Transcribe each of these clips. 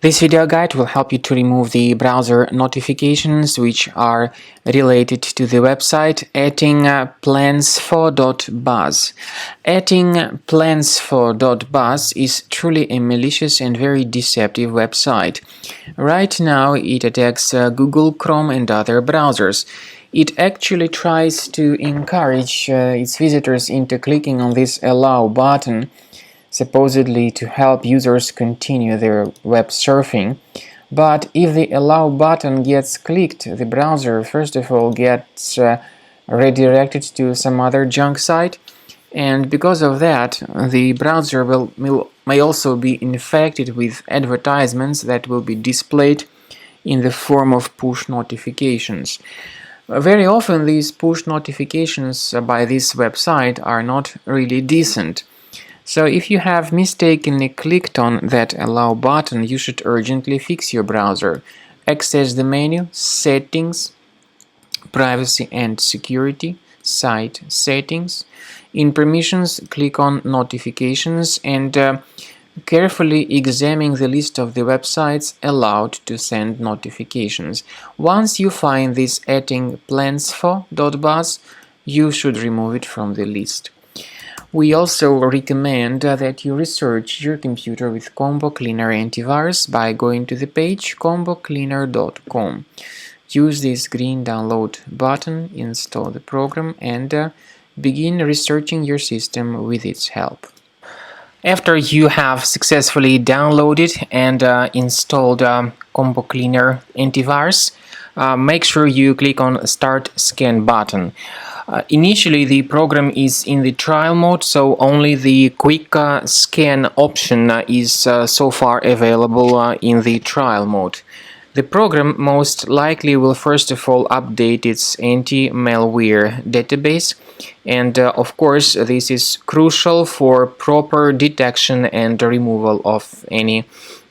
This video guide will help you to remove the browser notifications which are related to the website Etingplansfo.buzz. Etingplansfo.buzz is truly a malicious and very deceptive website. Right now it attacks Google Chrome and other browsers. It actually tries to encourage its visitors into clicking on this allow button, supposedly to help users continue their web surfing. But if the allow button gets clicked, the browser first of all gets redirected to some other junk site, and because of that the browser may also be infected with advertisements that will be displayed in the form of push notifications. Very often these push notifications by this website are not really decent. So if you have mistakenly clicked on that allow button, you should urgently fix your browser. Access the menu, settings, privacy and security, site settings. In permissions, click on notifications and carefully examine the list of the websites allowed to send notifications. Once you find this Etingplansfo.buzz, you should remove it from the list. We also recommend that you research your computer with Combo Cleaner antivirus by going to the page combocleaner.com. Use this green download button, install the program, and begin researching your system with its help. After you have successfully downloaded and installed Combo Cleaner antivirus, make sure you click on Start Scan button. Initially the program is in the trial mode, so only the quick scan option is so far available in the trial mode. The program most likely will first of all update its anti-malware database, and of course this is crucial for proper detection and removal of any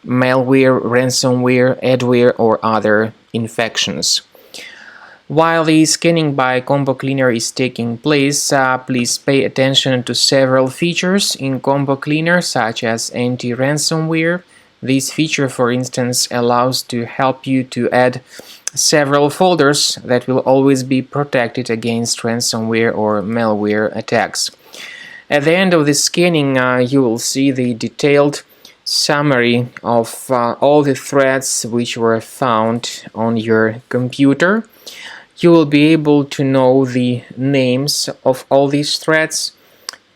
malware, ransomware, adware or other infections. While the scanning by Combo Cleaner is taking place, please pay attention to several features in Combo Cleaner, such as anti-ransomware. This feature, for instance, allows to help you to add several folders that will always be protected against ransomware or malware attacks. At the end of the scanning, you will see the detailed summary of all the threads which were found on your computer. You will be able to know the names of all these threads,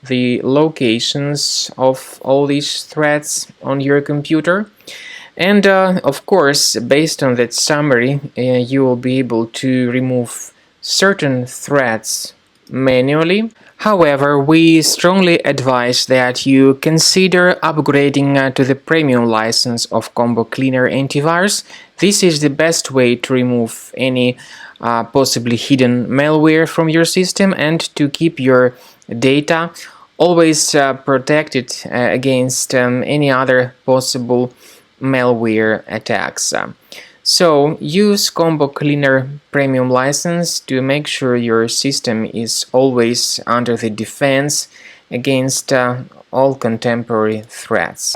the locations of all these threads on your computer, and of course, based on that summary, you will be able to remove certain threads manually. However, we strongly advise that you consider upgrading to the premium license of Combo Cleaner antivirus. This is the best way to remove any possibly hidden malware from your system and to keep your data always protected against any other possible malware attacks. So use Combo Cleaner Premium license to make sure your system is always under the defense against all contemporary threats.